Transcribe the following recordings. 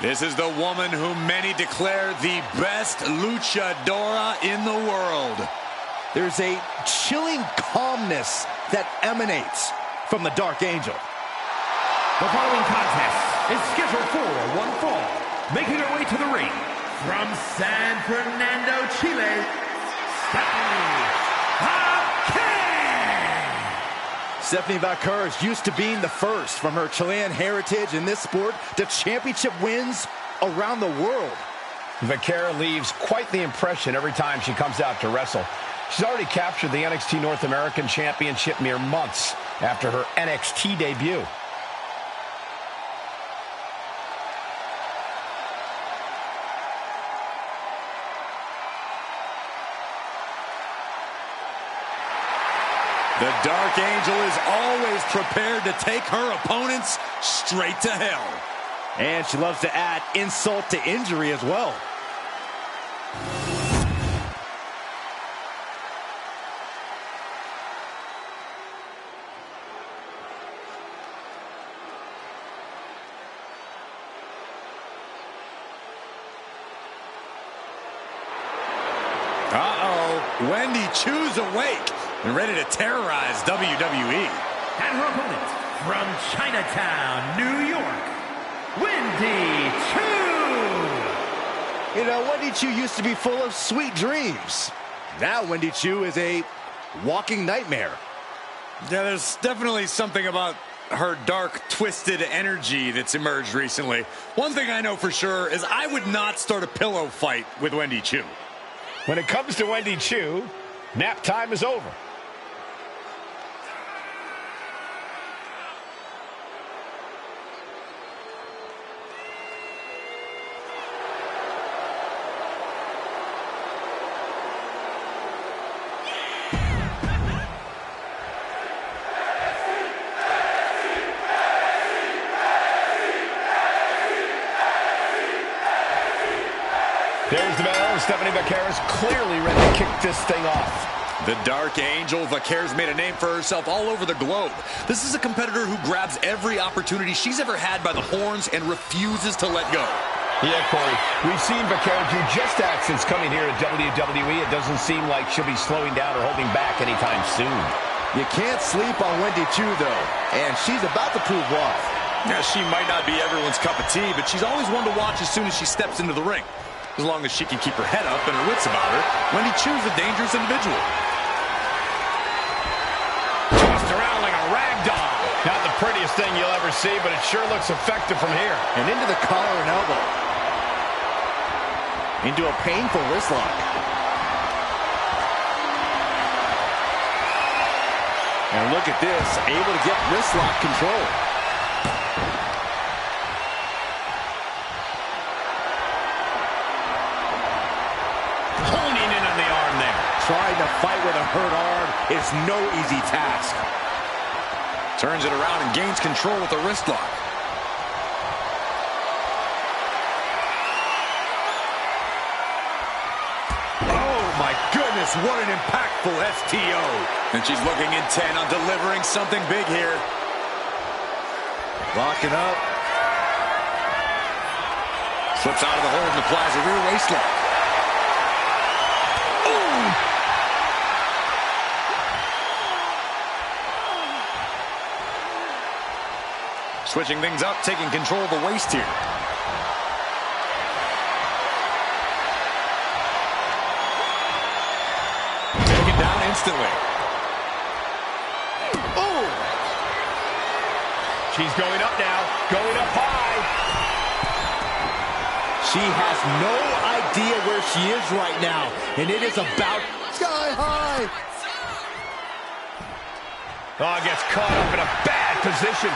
This is the woman whom many declare the best luchadora in the world. There's a chilling calmness that emanates from the Dark Angel. The following contest is scheduled for one fall. Making her way to the ring from San Fernando, Chile, Stephanie Vaquer. Stephanie Vaquer is used to being the first from her Chilean heritage in this sport to championship wins around the world. Vaquer leaves quite the impression every time she comes out to wrestle. She's already captured the NXT North American Championship mere months after her NXT debut. The Dark Angel is always prepared to take her opponents straight to hell. And she loves to add insult to injury as well. Uh-oh, Wendy Chu's awake and ready to terrorize WWE. And her opponent from Chinatown, New York, Wendy Chu. You know, Wendy Chu used to be full of sweet dreams. Now Wendy Chu is a walking nightmare. Yeah, there's definitely something about her dark, twisted energy that's emerged recently. One thing I know for sure is I would not start a pillow fight with Wendy Chu. When it comes to Wendy Chu, nap time is over. There's the bell. Stephanie Vaquer is clearly ready to kick this thing off. The Dark Angel, Vaquer's made a name for herself all over the globe. This is a competitor who grabs every opportunity she's ever had by the horns and refuses to let go. Yeah, Corey, we've seen Vaquer do just that since coming here to WWE. It doesn't seem like she'll be slowing down or holding back anytime soon. You can't sleep on Wendy Chu, though, and she's about to prove why. Now, she might not be everyone's cup of tea, but she's always one to watch as soon as she steps into the ring. As long as she can keep her head up and her wits about her, Wendy Chu's a dangerous individual. Tossed around like a rag doll. Not the prettiest thing you'll ever see, but it sure looks effective from here. And into the collar and elbow. Into a painful wrist lock. And look at this, able to get wrist lock control. Trying to fight with a hurt arm is no easy task. Turns it around and gains control with the wrist lock. Oh my goodness, what an impactful STO. And she's looking intent on delivering something big here. Locking up. Slips out of the hold and applies a rear waist lock. Switching things up, taking control of the waist here. Taken down instantly. Oh! She's going up now, going up high. She has no idea where she is right now, and it is about sky high. Oh, gets caught up in a bad position.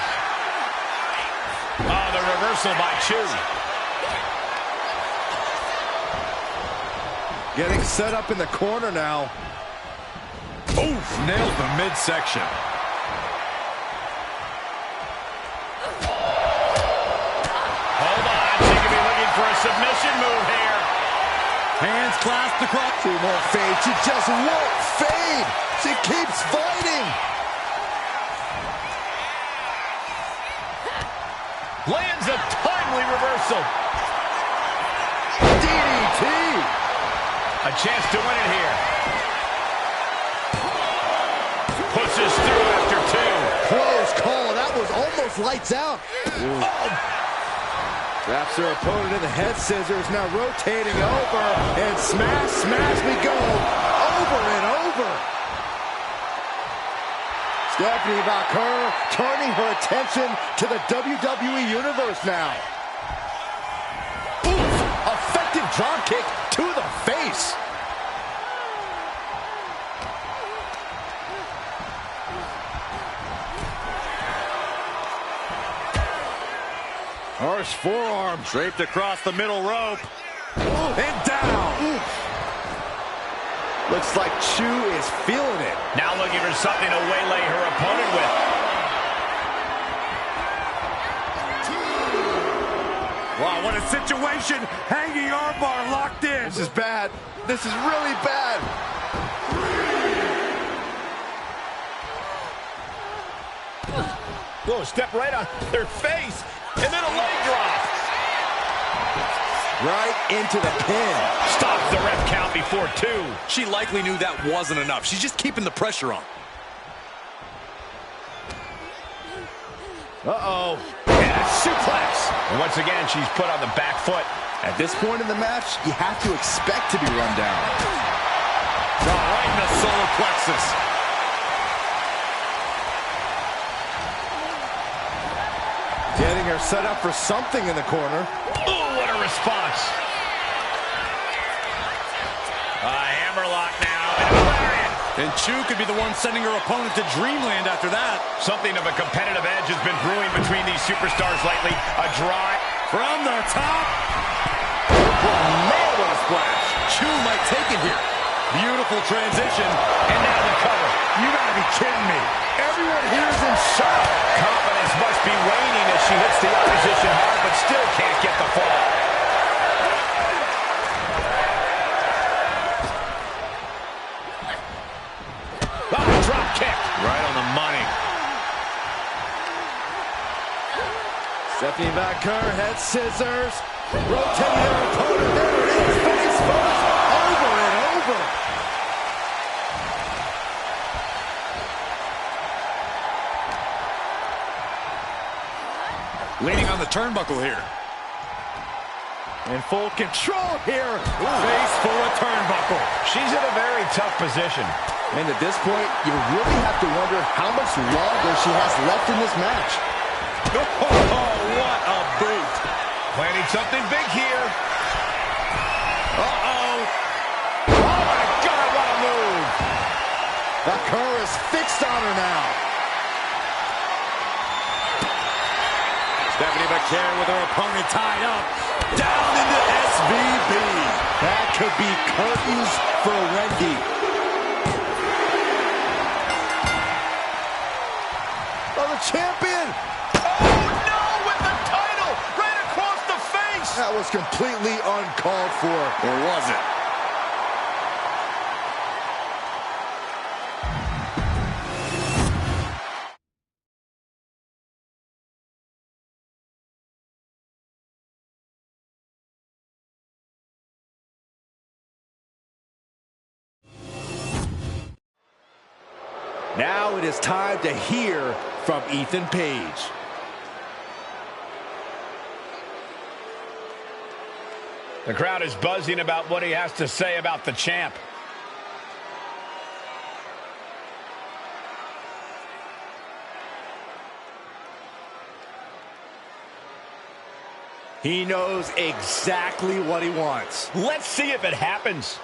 Oh, the reversal by Chu. Getting set up in the corner now. Oof, nails the midsection. Hold on, she could be looking for a submission move here. Hands clasped across. She won't fade, she just won't fade. She keeps fighting. Lands a timely reversal. DDT. A chance to win it here. Pushes through after two. Close call. That was almost lights out. Wraps her opponent in the head scissors. Now rotating over. And smash, smash we go. Over and over. Stephanie Vaquer turning her attention to the WWE Universe now. Oof! Effective dropkick to the face. Harsh forearm. Draped across the middle rope. And down. Oof. Looks like Chu is feeling it. Now looking for something to waylay her opponent with. Wow, what a situation. Hanging armbar locked in. This is bad. This is really bad. Whoa, step right on their face. And then a leg drop. Right into the pin. Stops the ref count before two. She likely knew that wasn't enough. She's just keeping the pressure on. Uh-oh. And a suplex. And once again, she's put on the back foot. At this point in the match, you have to expect to be run down. Right in the solar plexus. Getting her set up for something in the corner. Oh, what a response. A hammerlock now. And a lariat. And Chu could be the one sending her opponent to dreamland after that. Something of a competitive edge has been brewing between these superstars lately. A drive. From the top. Oh, man, what a splash. Chu might take it here. Beautiful transition. And now the cover. You gotta be kidding me. Everyone here is in shock. Confidence must be waning as she hits the opposition hard, but still can't get the fall. Oh, drop kick. Right on the money. Stephanie Vaquer, head scissors. Rotating her opponent. There it is. Face first. Over and over. Leaning on the turnbuckle here. In full control here. Face full of turnbuckle. She's in a very tough position. And at this point, you really have to wonder how much longer she has left in this match. Oh, what a boot. Planning something big here. Uh-oh. Oh, my God, what a move. Vaquer is fixed on her now. Stephanie Vaquer with her opponent tied up. Down into SVB. That could be curtains for Wendy. Oh, the champion! Oh, no, with the title right across the face. That was completely uncalled for. Or was it? Now it is time to hear from Ethan Page. The crowd is buzzing about what he has to say about the champ. He knows exactly what he wants. Let's see if it happens.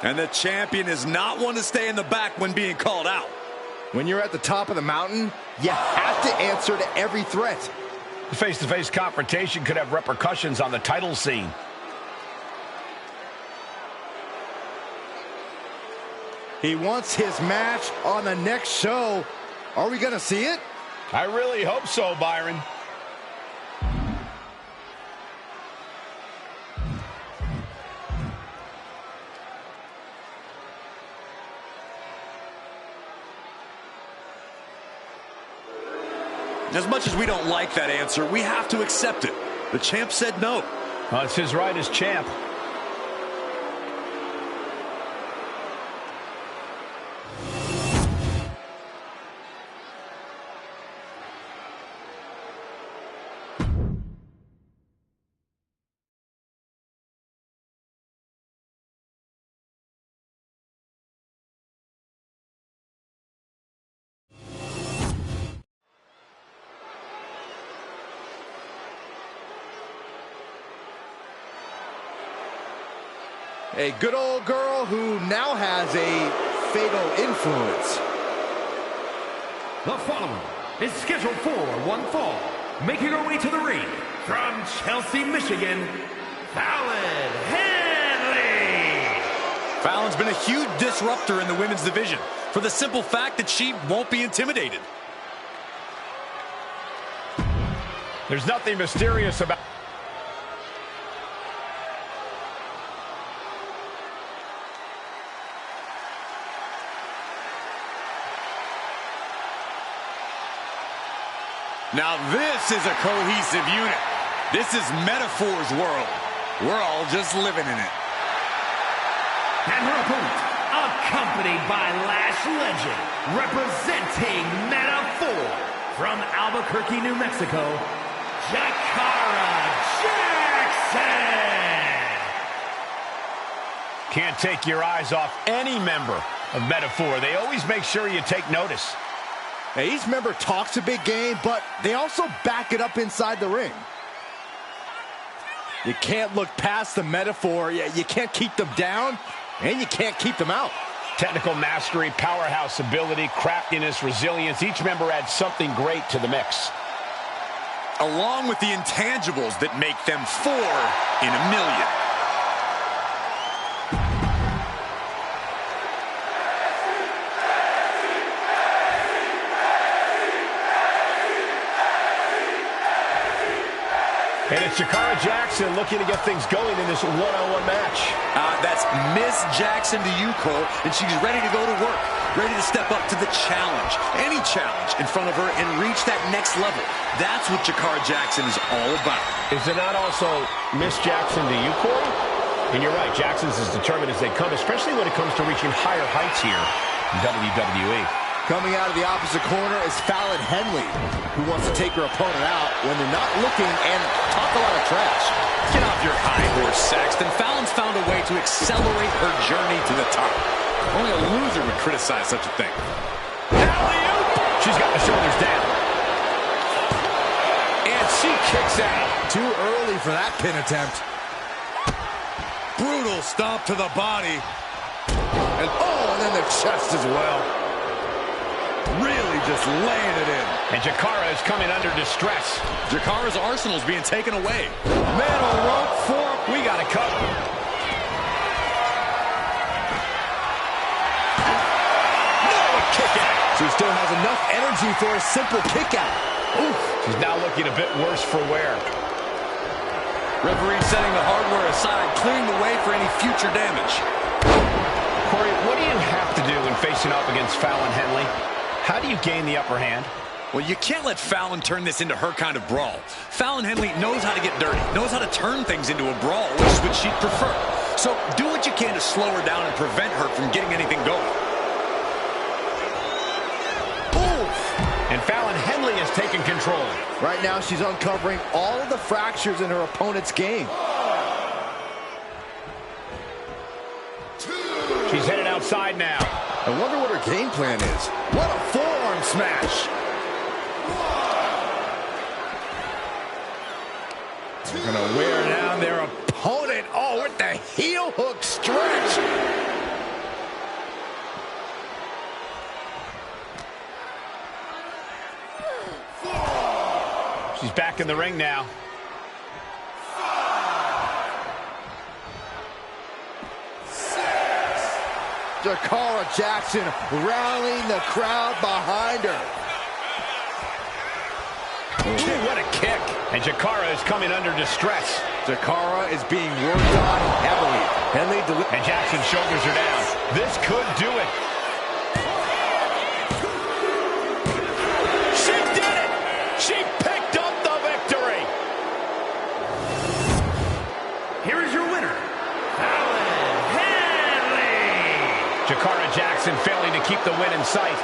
And the champion is not one to stay in the back when being called out. When you're at the top of the mountain, you have to answer to every threat. The face-to-face confrontation could have repercussions on the title scene. He wants his match on the next show. Are we going to see it? I really hope so, Byron. As much as we don't like that answer, we have to accept it. The champ said no. Well, it's his right as champ. A good old girl who now has a fatal influence. The following is scheduled for one fall, making her way to the ring from Chelsea, Michigan, Fallon Henley. Fallon's been a huge disruptor in the women's division for the simple fact that she won't be intimidated. There's nothing mysterious about... Now this is a cohesive unit. This is Metaphor's world. We're all just living in it. And her opponent, accompanied by Lash Legend, representing Metaphor from Albuquerque, New Mexico, Jakara Jackson. Can't take your eyes off any member of Metaphor. They always make sure you take notice. Now, each member talks a big game, but they also back it up inside the ring. You can't look past the Metaphor. You can't keep them down, and you can't keep them out. Technical mastery, powerhouse ability, craftiness, resilience. Each member adds something great to the mix. Along with the intangibles that make them 4 in a million. And it's Jakara Jackson looking to get things going in this one-on-one match. That's Miss Jackson to you, Cole, and she's ready to go to work, ready to step up to the challenge, any challenge in front of her and reach that next level. That's what Jakara Jackson is all about. Is it not also Miss Jackson to you, Corey? And you're right, Jackson's as determined as they come, especially when it comes to reaching higher heights here in WWE. Coming out of the opposite corner is Fallon Henley, who wants to take her opponent out when they're not looking and talk a lot of trash. Get off your high horse, Saxton. Fallon's found a way to accelerate her journey to the top. Only a loser would criticize such a thing. Alley-oop! She's got the shoulders down. And she kicks out. Too early for that pin attempt. Brutal stomp to the body. And then the chest as well. Really just laying it in. And Jakara is coming under distress. Jakara's arsenal is being taken away. Middle rope for... We got a cover. No, a kick out. She still has enough energy for a simple kick out. Oof. She's now looking a bit worse for wear. Referee setting the hardware aside, clearing the way for any future damage. Corey, what do you have to do when facing up against Fallon Henley? How do you gain the upper hand? Well, you can't let Fallon turn this into her kind of brawl. Fallon Henley knows how to get dirty, knows how to turn things into a brawl, which is what she'd prefer. So do what you can to slow her down and prevent her from getting anything going. Ooh! And Fallon Henley has taken control. Right now, she's uncovering all of the fractures in her opponent's game. She's headed outside now. I wonder what her game plan is. What a forearm smash. They're gonna wear down their opponent. Oh, with the heel hook stretch. She's back in the ring now. Jakara Jackson rallying the crowd behind her. Ooh, what a kick. And Jakara is coming under distress. Jakara is being worked on heavily. And Jackson's shoulders are down. This could do it. She did it! Jackson failing to keep the win in sight.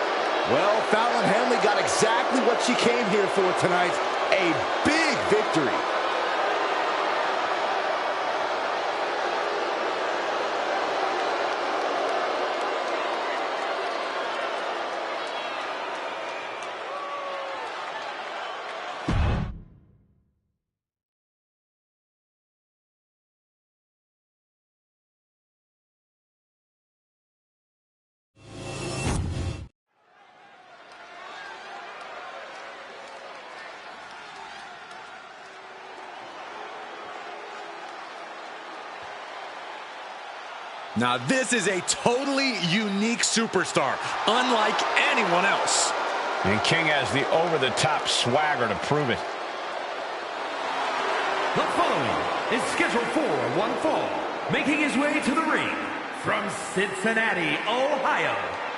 Well, Fallon Henley got exactly what she came here for tonight. A big victory. Now this is a totally unique superstar, unlike anyone else. And King has the over-the-top swagger to prove it. The following is scheduled for one fall, making his way to the ring from Cincinnati, Ohio,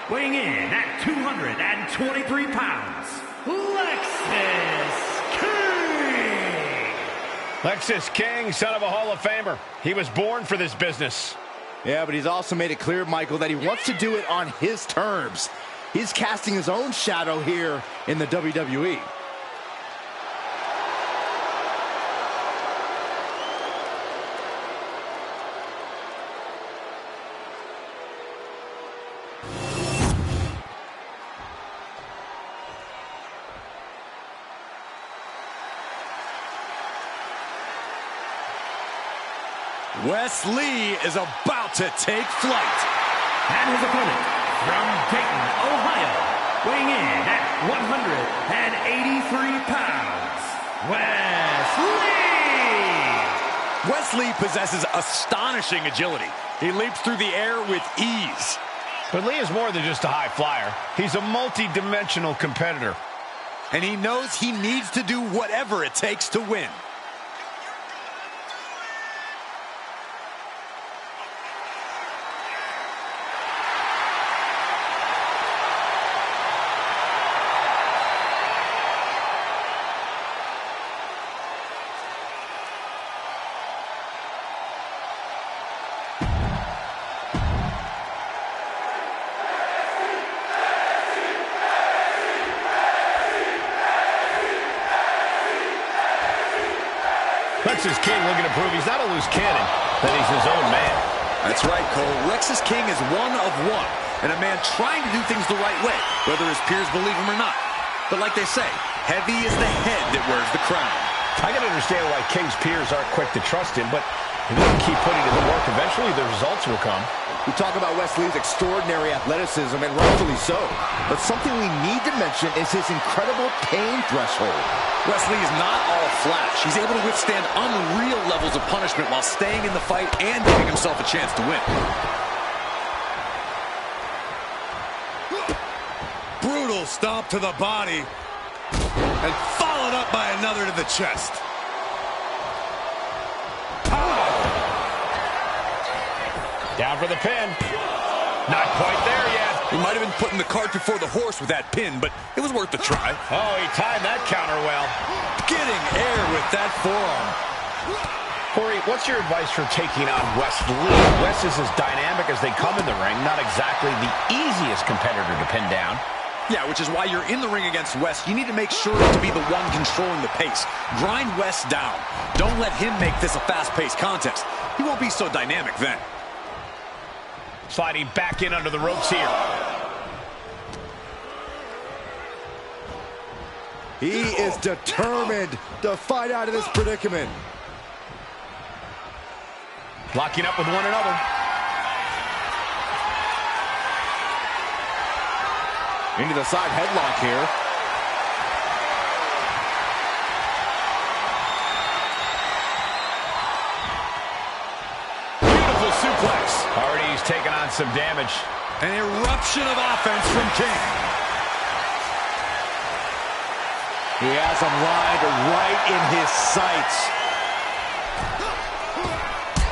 weighing in at 223 pounds, Lexis King. Lexis King, son of a Hall of Famer. He was born for this business. Yeah, but he's also made it clear, Michael, that he wants to do it on his terms. He's casting his own shadow here in the WWE. Wes Lee is about to take flight. And his opponent from Dayton, Ohio, weighing in at 183 pounds, Wes Lee. Wes Lee possesses astonishing agility. He leaps through the air with ease. But Lee is more than just a high flyer. He's a multi-dimensional competitor. And he knows he needs to do whatever it takes to win. Lexis King looking to prove he's not a loose cannon, that he's his own man. That's right, Cole. Lexis King is one of one, and a man trying to do things the right way, whether his peers believe him or not. But like they say, heavy is the head that wears the crown. I can understand why King's peers aren't quick to trust him, but if he can keep putting in the work, eventually the results will come. We talk about Wes Lee's extraordinary athleticism, and rightfully so. But something we need to mention is his incredible pain threshold. Wes Lee is not all flash. He's able to withstand unreal levels of punishment while staying in the fight and giving himself a chance to win. Brutal stomp to the body, and followed up by another to the chest. Down for the pin. Not quite there yet. He might have been putting the cart before the horse with that pin, but it was worth the try. Oh, he timed that counter well. Getting air with that forearm. Corey, what's your advice for taking on Wes Lee? Wes is as dynamic as they come in the ring, not exactly the easiest competitor to pin down. Yeah, which is why you're in the ring against Wes. You need to make sure to be the one controlling the pace. Grind Wes down. Don't let him make this a fast-paced contest. He won't be so dynamic then. Sliding back in under the ropes here. He is determined to fight out of this predicament. Locking up with one another. Into the side headlock here. Beautiful suplex. Already he's taken on some damage. An eruption of offense from King. He has him lined right in his sights.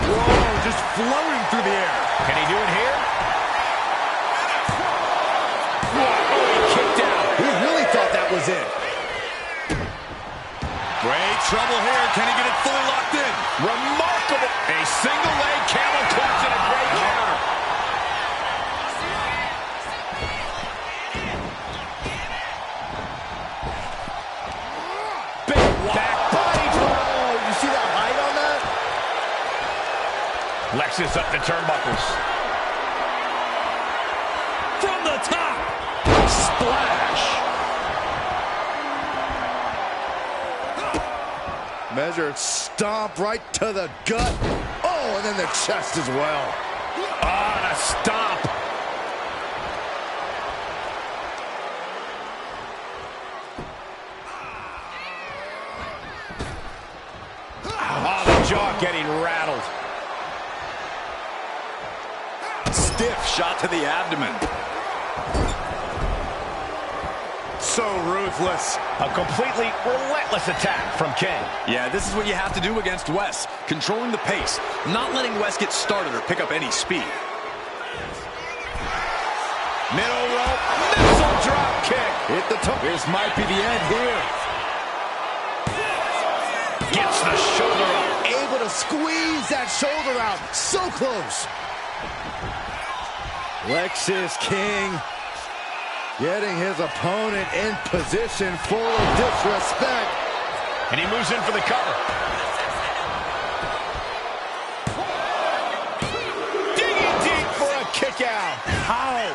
Whoa, just floating through the air. Can he do it here? Was it. Great trouble here. Can he get it fully locked in? Remarkable. A single leg camel clutch and a great counter. Axis up the turnbuckles. From the top. Splash. Measured stomp right to the gut. Oh, and then the chest as well. Ah, the stomp. Oh, the jaw getting rattled. Stiff shot to the abdomen. So ruthless. A completely relentless attack from King. Yeah, this is what you have to do against Wes. Controlling the pace, not letting Wes get started or pick up any speed. Middle rope, missile drop kick. Hit the top. This might be the end here. Gets the shoulder up. Able to squeeze that shoulder out. So close. Lexis King getting his opponent in position full of disrespect. And he moves in for the cover. Digging deep for a kick out. How?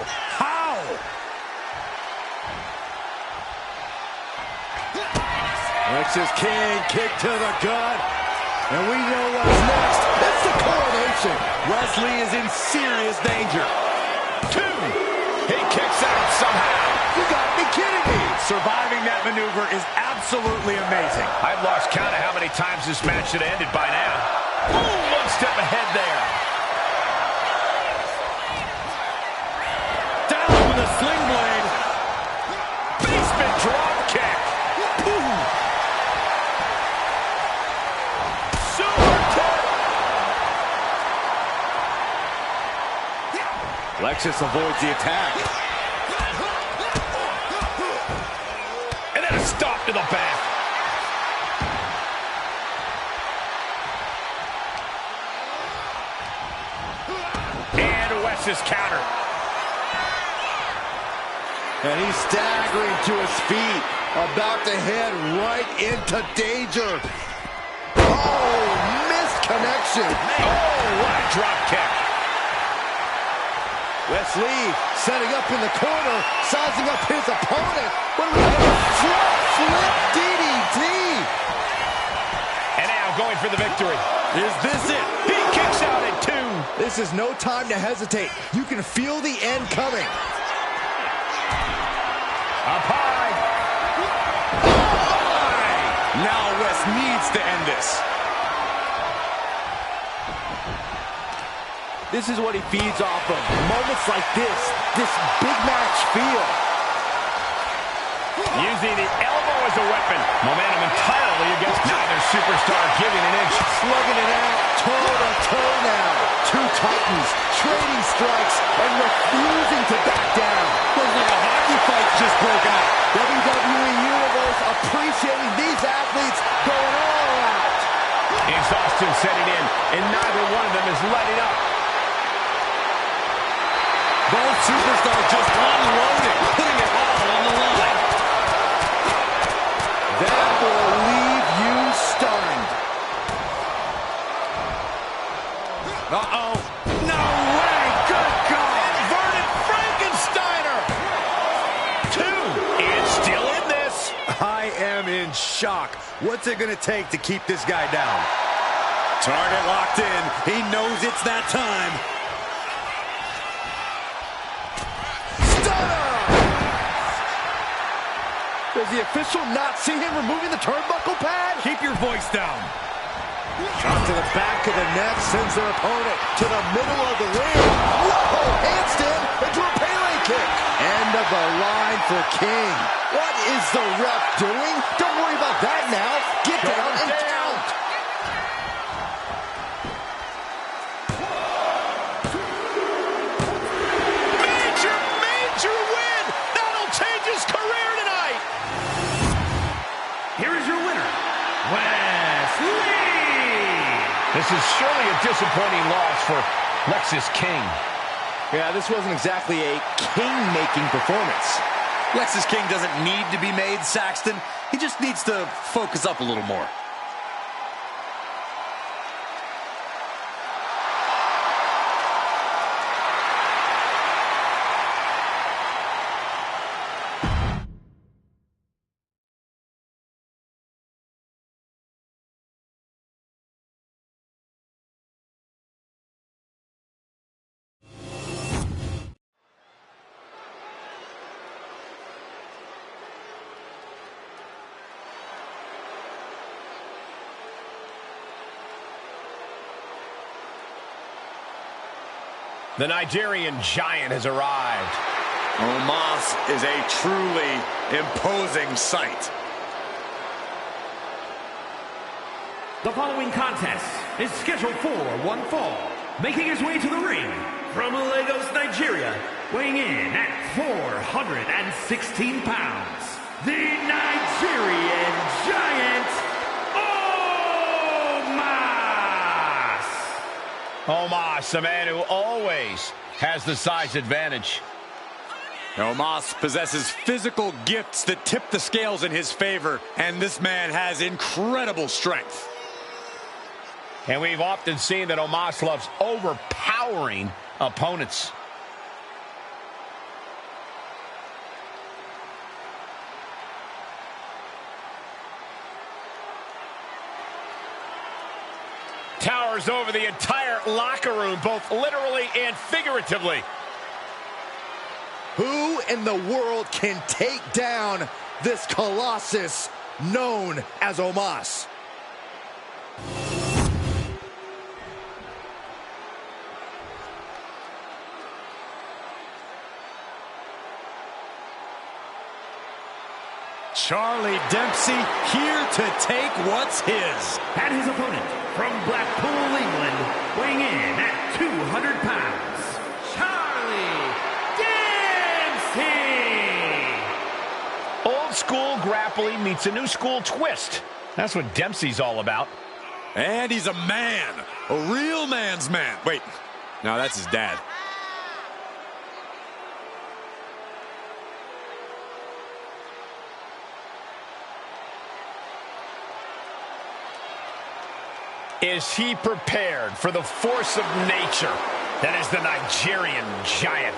Lexis King kick to the gut. And we know what's next. It's the coronation. Wesley is in serious danger. 2. He kicks out somehow. You gotta be kidding me. Surviving that maneuver is absolutely amazing. I've lost count of how many times this match should have ended by now. Boom, one step ahead there. Down with a sling blade. Basement drop kick. Boom. Super kick. Lexis avoids the attack. And then a stop to the back. And Wes's counter. And he's staggering to his feet, about to head right into danger. Oh, missed connection. Oh, what a drop kick. Wesley setting up in the corner, sizing up his opponent. What do we have? Front flip DDT. And now going for the victory. Is this it? He kicks out at 2. This is no time to hesitate. You can feel the end coming. Up high. Now Wes needs to end this. This is what he feeds off of. Moments like this big match feel. Using the elbow as a weapon. Momentum entirely against neither superstar giving an inch. Slugging it out, toe-to-toe now. Two titans trading strikes and refusing to back down. Looks like a hockey fight just broke out. WWE Universe appreciating these athletes going all out. Exhaustion setting in, and neither one of them is letting up. Both superstars just unloading, putting it all on the line. That will leave you stunned. Uh-oh. No way! Good God! Inverted Frankensteiner! 2. And still in this. I am in shock. What's it going to take to keep this guy down? Target locked in. He knows it's that time. Does the official not see him removing the turnbuckle pad? Keep your voice down. Drop to the back of the neck, sends their opponent to the middle of the ring. Whoa, handstand into a Pele kick. End of the line for King. What is the ref doing? Don't worry about that now. Get down and count. Major win! That'll change his career tonight! Here is your winner, Wesley! This is surely a disappointing loss for Lexis King. Yeah, this wasn't exactly a king-making performance. Lexis King doesn't need to be made, Saxton. He just needs to focus up a little more. The Nigerian giant has arrived. Omos is a truly imposing sight. The following contest is scheduled for one fall. Making his way to the ring from Lagos, Nigeria, weighing in at 416 pounds, the Nigerian Giant, Omos! Omos, a man who always has the size advantage. Omos possesses physical gifts that tip the scales in his favor, and this man has incredible strength. And we've often seen that Omos loves overpowering opponents. Towers over the entire locker room, both literally and figuratively. Who in the world can take down this colossus known as Omos? Charlie Dempsey here to take what's his. And his opponent from Blackpool, England, weighing in at 200 pounds, Charlie Dempsey! Old school grappling meets a new school twist. That's what Dempsey's all about. And he's a man. A real man's man. Wait, no, that's his dad. Is he prepared for the force of nature that is the Nigerian giant?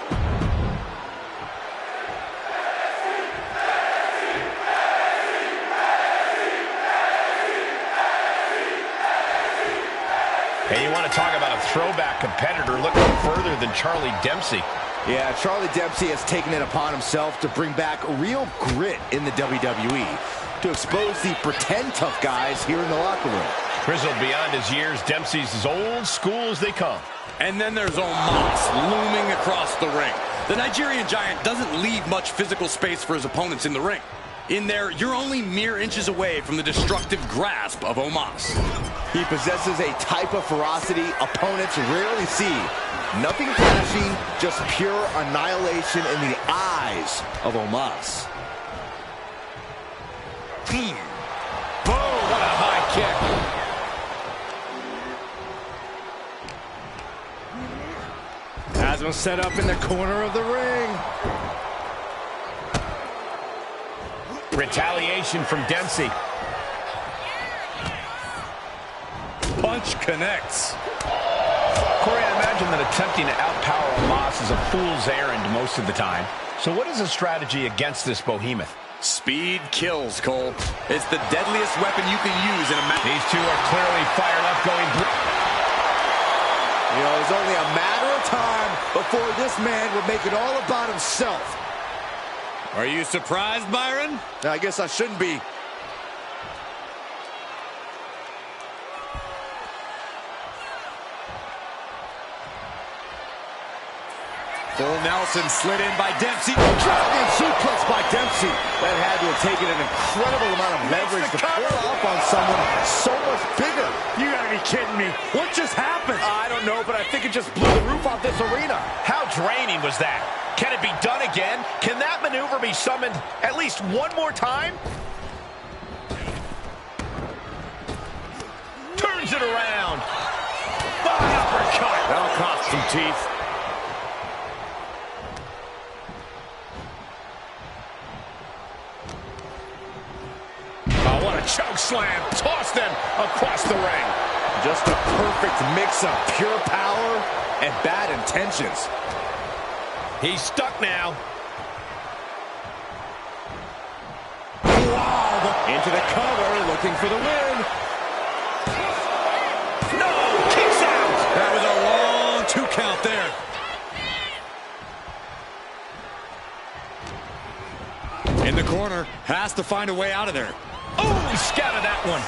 Hey, you want to talk about a throwback competitor looking further than Charlie Dempsey. Yeah, Charlie Dempsey has taken it upon himself to bring back real grit in the WWE, to expose the pretend tough guys here in the locker room. Grizzled beyond his years, Dempsey's as old school as they come. And then there's Omos looming across the ring. The Nigerian giant doesn't leave much physical space for his opponents in the ring. In there, you're only mere inches away from the destructive grasp of Omos. He possesses a type of ferocity opponents rarely see. Nothing flashy, just pure annihilation in the eyes of Omos. Boom! What a high kick! Has him set up in the corner of the ring. Retaliation from Dempsey. Punch connects. Corey, I imagine that attempting to outpower Omos is a fool's errand most of the time. So what is a strategy against this behemoth? Speed kills, Cole. It's the deadliest weapon you can use in a match. These two are clearly fired up going through. You know, it was only a matter of time before this man would make it all about himself. Are you surprised, Byron? I guess I shouldn't be. Full Nelson slid in by Dempsey. Dragon suplex by Dempsey. That had to have taken an incredible amount of leverage to pull off on someone so much bigger. You gotta be kidding me. What just happened? I don't know, but I think it just blew the roof off this arena. How draining was that? Can it be done again? Can that maneuver be summoned at least one more time? Turns it around. Fine uppercut. That'll cost some teeth. Oh, what a choke slam. Toss them across the ring. Just a perfect mix of pure power and bad intentions. He's stuck now. Wow! Into the cover, looking for the win. No! Kicks out! That was a long 2 count there. In the corner, has to find a way out of there. Oh, he scouted that one.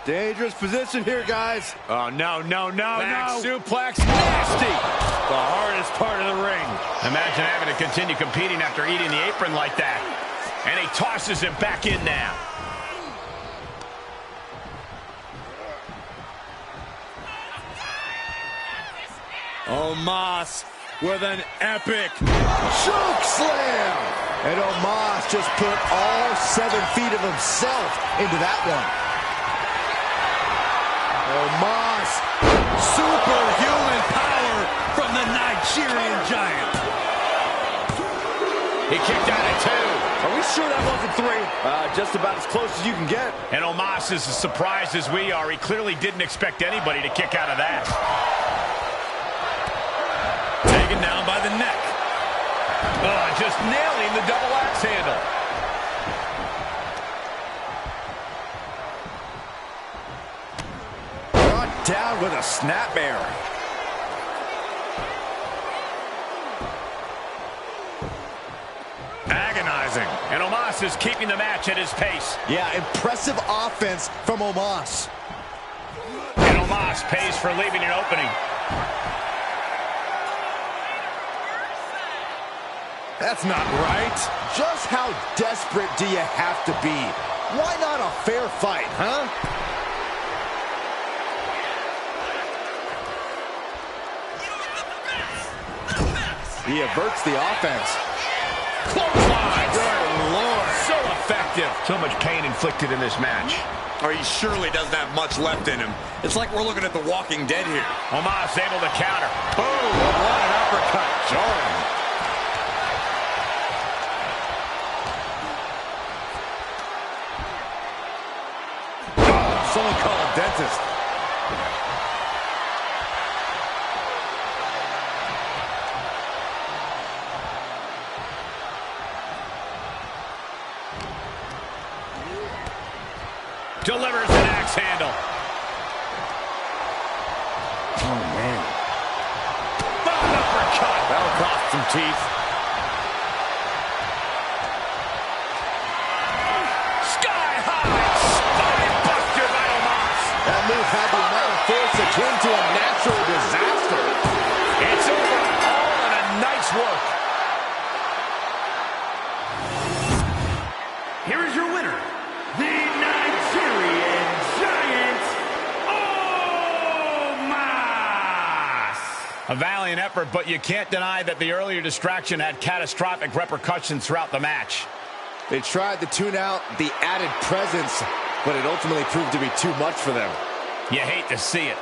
Dangerous position here, guys. Oh, no, no, no, Back no. suplex, nasty. The hardest part of the ring. Imagine having to continue competing after eating the apron like that. And he tosses it back in now. Omos with an epic choke slam. And Omos just put all 7 feet of himself into that one. Omos, superhuman power from the Nigerian Giant. He kicked out at 2. Are we sure that wasn't 3? Just about as close as you can get. And Omos is as surprised as we are. He clearly didn't expect anybody to kick out of that. Taken down by the neck. Oh, just nailing the double axe handle. Brought down with a snapmare. Agonizing. And Omos is keeping the match at his pace. Yeah, impressive offense from Omos. And Omos pays for leaving an opening. That's not right. Just how desperate do you have to be? Why not a fair fight, huh? He averts the offense. Clothesline. Good Lord. So effective. So much pain inflicted in this match. Or he surely doesn't have much left in him. It's like we're looking at The Walking Dead here. Omos able to counter. Boom. What an uppercut. Jarring. Someone call a dentist. Delivers an axe handle. Oh, man. Uppercut. That'll cost some teeth. Sky high. Spine buster by Omos. That move had the amount of force akin to a natural disaster. It's over. All in a nice work. Here is your winner, the Nigerian Giant, Omos. A valiant effort, but you can't deny that the earlier distraction had catastrophic repercussions throughout the match. They tried to tune out the added presence, but it ultimately proved to be too much for them. You hate to see it.